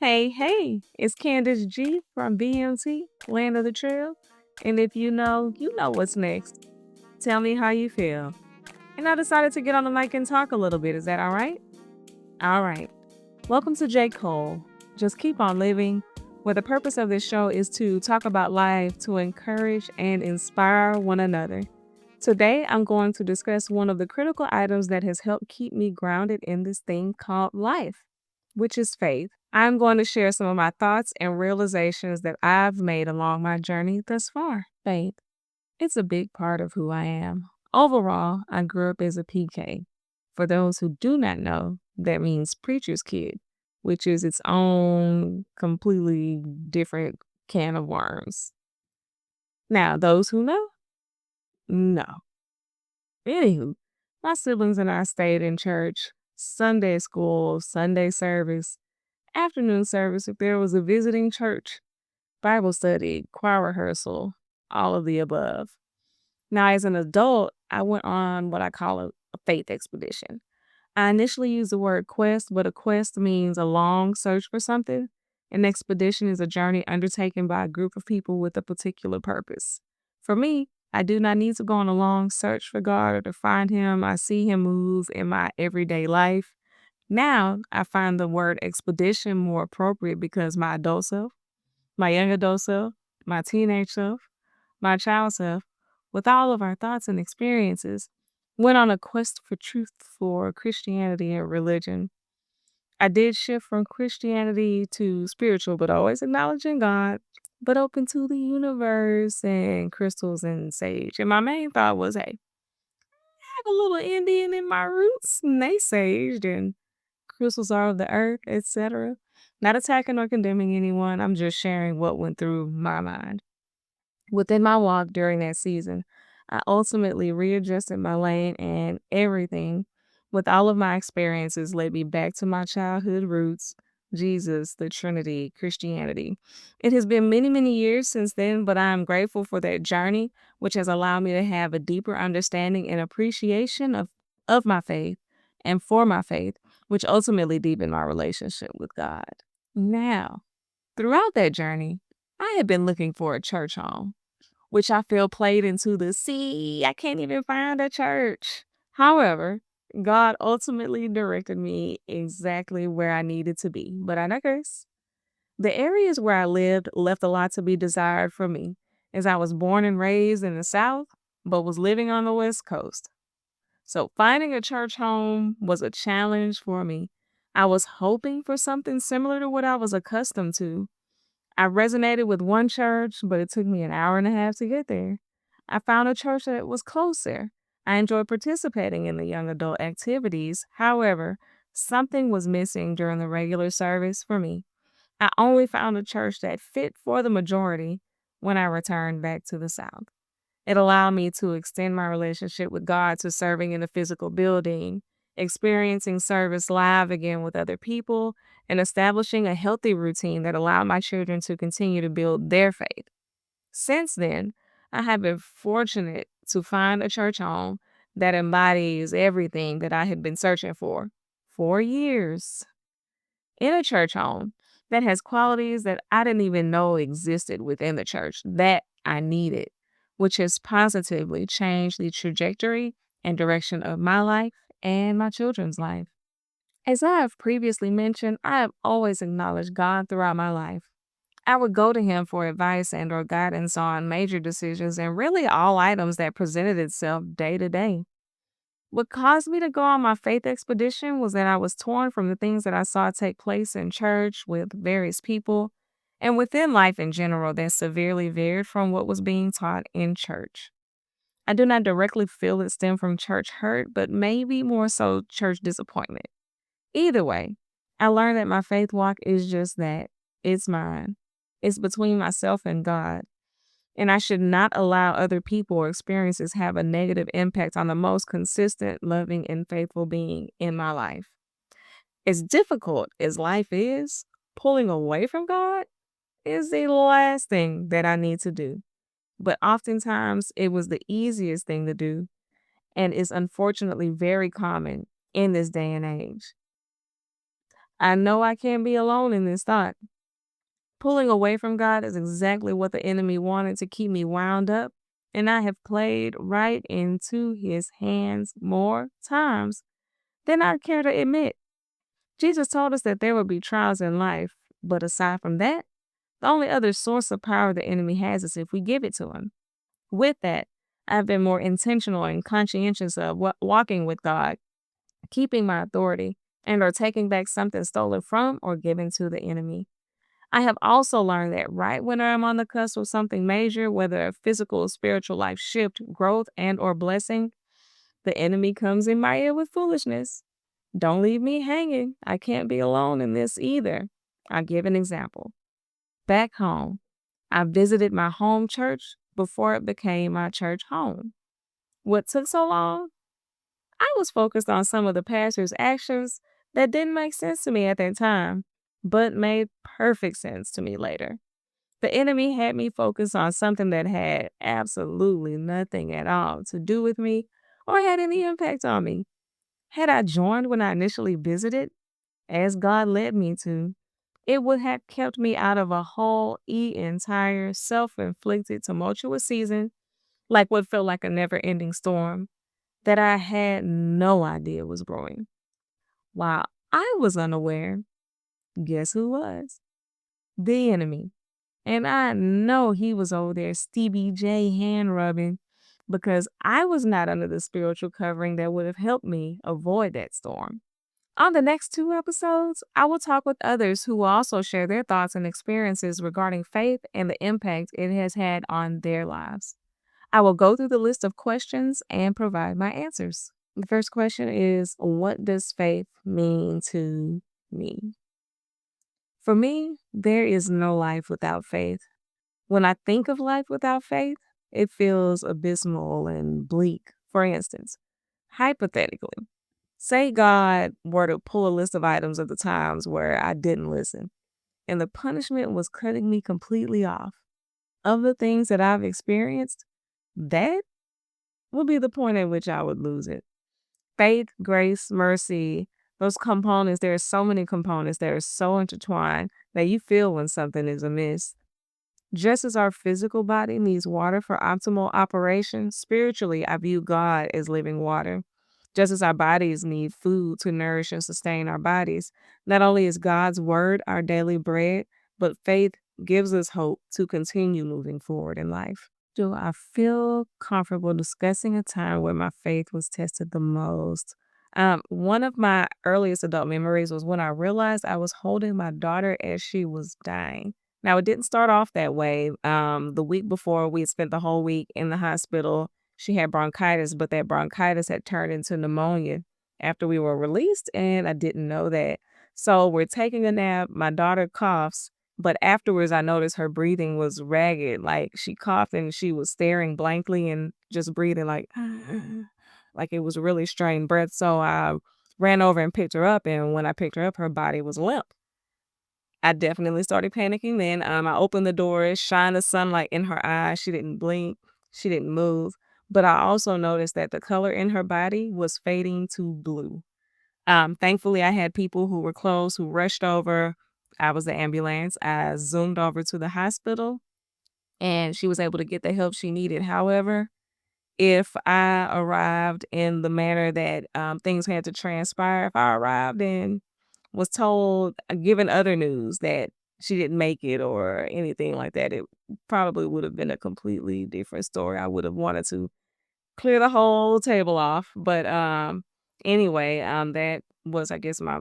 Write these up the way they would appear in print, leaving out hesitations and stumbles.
Hey, hey, it's Candace G from BMT, Land of the Trail. And if you know what's next. Tell me how you feel. And I decided to get on the mic and talk a little bit. Is that all right? All right. Welcome to J.K.O.L. Just keep on living, where the purpose of this show is to talk about life, to encourage and inspire one another. Today, I'm going to discuss one of the critical items that has helped keep me grounded in this thing called life, which is faith. I'm going to share some of my thoughts and realizations that I've made along my journey thus far. Faith, it's a big part of who I am. Overall, I grew up as a PK. For those who do not know, that means preacher's kid, which is its own completely different can of worms. Now, those who know, no. Anywho, my siblings and I stayed in church, Sunday school, Sunday service, afternoon service if there was a visiting church, Bible study, choir rehearsal, all of the above. Now, as an adult, I went on what I call a faith expedition. I initially used the word quest, but a quest means a long search for something. An expedition is a journey undertaken by a group of people with a particular purpose. For me, I do not need to go on a long search for God or to find Him. I see Him move in my everyday life. Now, I find the word expedition more appropriate because my adult self, my young adult self, my teenage self, my child self, with all of our thoughts and experiences, went on a quest for truth for Christianity and religion. I did shift from Christianity to spiritual, but always acknowledging God, but open to the universe and crystals and sage. And my main thought was, hey, I have a little Indian in my roots, and they saged and crystals are of the earth, etc. Not attacking or condemning anyone. I'm just sharing what went through my mind. Within my walk during that season, I ultimately readjusted my lane and everything with all of my experiences led me back to my childhood roots, Jesus, the Trinity, Christianity. It has been many, many years since then, but I am grateful for that journey, which has allowed me to have a deeper understanding and appreciation of my faith and for my faith, which ultimately deepened my relationship with God. Now, throughout that journey, I had been looking for a church home which I feel played into the see, I can't even find a church. However, God ultimately directed me exactly where I needed to be. But I digress. The areas where I lived left a lot to be desired for me, as I was born and raised in the South, but was living on the West Coast. So finding a church home was a challenge for me. I was hoping for something similar to what I was accustomed to, I resonated with one church, but it took me an hour and a half to get there. I found a church that was closer. I enjoyed participating in the young adult activities. However, something was missing during the regular service for me. I only found a church that fit for the majority when I returned back to the South. It allowed me to extend my relationship with God to serving in a physical building, experiencing service live again with other people, and establishing a healthy routine that allowed my children to continue to build their faith. Since then, I have been fortunate to find a church home that embodies everything that I had been searching for years in a church home that has qualities that I didn't even know existed within the church that I needed, which has positively changed the trajectory and direction of my life and my children's life. As I have previously mentioned, I have always acknowledged God throughout my life. I would go to him for advice and or guidance on major decisions and really all items that presented itself day to day. What caused me to go on my faith expedition was that I was torn from the things that I saw take place in church with various people and within life in general that severely varied from what was being taught in church. I do not directly feel it stemmed from church hurt, but maybe more so church disappointment. Either way, I learned that my faith walk is just that. It's mine. It's between myself and God, and I should not allow other people or experiences have a negative impact on the most consistent, loving, and faithful being in my life. As difficult as life is, pulling away from God is the last thing that I need to do. But oftentimes, it was the easiest thing to do and is unfortunately very common in this day and age. I know I can't be alone in this thought. Pulling away from God is exactly what the enemy wanted to keep me wound up, and I have played right into his hands more times than I care to admit. Jesus told us that there will be trials in life, but aside from that, the only other source of power the enemy has is if we give it to him. With that, I've been more intentional and conscientious of walking with God, keeping my authority, and or taking back something stolen from or given to the enemy. I have also learned that right when I'm on the cusp of something major, whether a physical or spiritual life shift, growth, and or blessing, the enemy comes in my ear with foolishness. Don't leave me hanging. I can't be alone in this either. I'll give an example. Back home, I visited my home church before it became my church home. What took so long? I was focused on some of the pastor's actions that didn't make sense to me at that time, but made perfect sense to me later. The enemy had me focus on something that had absolutely nothing at all to do with me or had any impact on me. Had I joined when I initially visited, as God led me to, it would have kept me out of a whole entire self-inflicted tumultuous season, like what felt like a never-ending storm that I had no idea was brewing. While I was unaware, guess who was? The enemy. And I know he was over there Stevie J hand rubbing because I was not under the spiritual covering that would have helped me avoid that storm. On the next two episodes, I will talk with others who will also share their thoughts and experiences regarding faith and the impact it has had on their lives. I will go through the list of questions and provide my answers. The first question is, what does faith mean to me? For me, there is no life without faith. When I think of life without faith, it feels abysmal and bleak. For instance, hypothetically, say God were to pull a list of items of the times where I didn't listen, and the punishment was cutting me completely off of the things that I've experienced, that would be the point at which I would lose it. Faith, grace, mercy, those components, there are so many components that are so intertwined that you feel when something is amiss. Just as our physical body needs water for optimal operation, spiritually, I view God as living water. Just as our bodies need food to nourish and sustain our bodies, not only is God's word our daily bread, but faith gives us hope to continue moving forward in life. Do I feel comfortable discussing a time where my faith was tested the most? One of my earliest adult memories was when I realized I was holding my daughter as she was dying. Now, it didn't start off that way. The week before, we had spent the whole week in the hospital. She had bronchitis, but that bronchitis had turned into pneumonia after we were released, and I didn't know that. So we're taking a nap. My daughter coughs, but afterwards, I noticed her breathing was ragged. Like she coughed and she was staring blankly and just breathing like it was really strained breath. So I ran over and picked her up. And when I picked her up, her body was limp. I definitely started panicking then. I opened the door, shined the sunlight in her eyes. She didn't blink, she didn't move. But I also noticed that the color in her body was fading to blue. Thankfully, I had people who were close who rushed over. I was the ambulance. I zoomed over to the hospital and she was able to get the help she needed. However, if I arrived in the manner that things had to transpire, if I arrived and was told, given other news that she didn't make it or anything like that, it probably would have been a completely different story. I would have wanted to clear the whole table off. But anyway, that was, I guess, my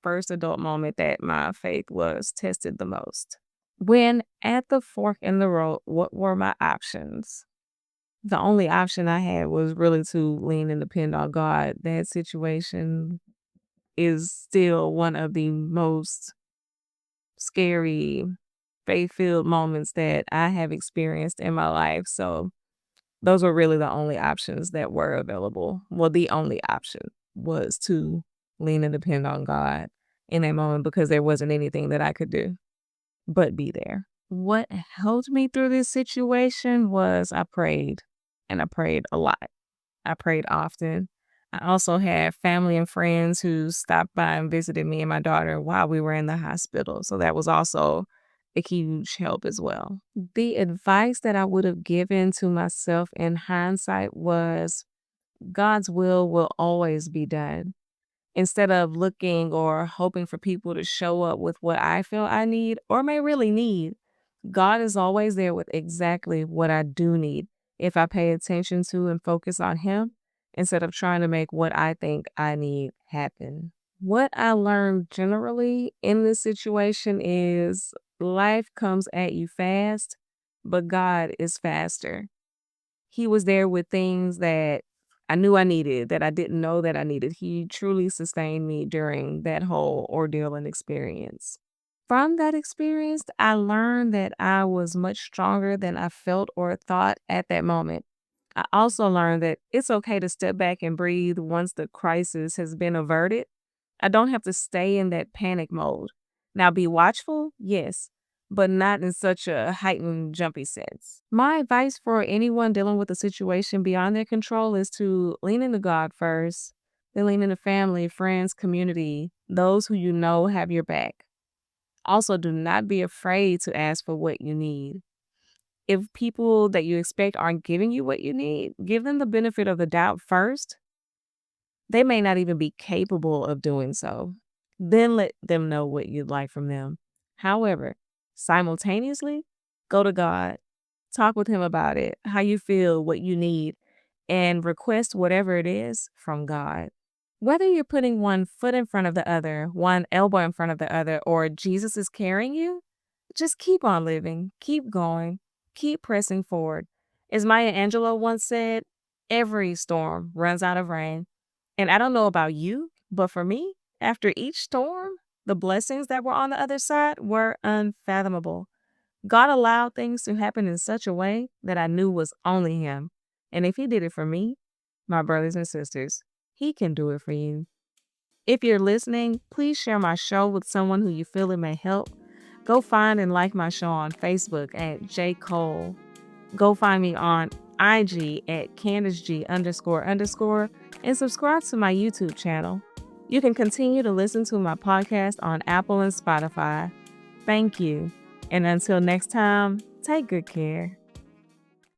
first adult moment that my faith was tested the most. When at the fork in the road, what were my options? The only option I had was really to lean and depend on God. That situation is still one of the most scary, faith-filled moments that I have experienced in my life. So those were really the only options that were available. Well, the only option was to lean and depend on God in that moment because there wasn't anything that I could do but be there. What helped me through this situation was I prayed, and I prayed a lot. I prayed often. I also had family and friends who stopped by and visited me and my daughter while we were in the hospital. So that was also a huge help as well. The advice that I would have given to myself in hindsight was God's will always be done. Instead of looking or hoping for people to show up with what I feel I need or may really need, God is always there with exactly what I do need if I pay attention to and focus on Him instead of trying to make what I think I need happen. What I learned generally in this situation is life comes at you fast, but God is faster. He was there with things that I knew I needed, that I didn't know that I needed. He truly sustained me during that whole ordeal and experience. From that experience, I learned that I was much stronger than I felt or thought at that moment. I also learned that it's okay to step back and breathe once the crisis has been averted. I don't have to stay in that panic mode. Now, be watchful, yes, but not in such a heightened, jumpy sense. My advice for anyone dealing with a situation beyond their control is to lean into God first, then lean into family, friends, community, those who you know have your back. Also, do not be afraid to ask for what you need. If people that you expect aren't giving you what you need, give them the benefit of the doubt first. They may not even be capable of doing so. Then let them know what you'd like from them. However, simultaneously, go to God, talk with Him about it, how you feel, what you need, and request whatever it is from God. Whether you're putting one foot in front of the other, one elbow in front of the other, or Jesus is carrying you, just keep on living, keep going, keep pressing forward. As Maya Angelou once said, every storm runs out of rain. And I don't know about you, but for me, after each storm, the blessings that were on the other side were unfathomable. God allowed things to happen in such a way that I knew was only Him. And if He did it for me, my brothers and sisters, He can do it for you. If you're listening, please share my show with someone who you feel it may help. Go find and like my show on Facebook at J.K.O.L. Go find me on IG at CandaceG__ and subscribe to my YouTube channel. You can continue to listen to my podcast on Apple and Spotify. Thank you. And until next time, take good care.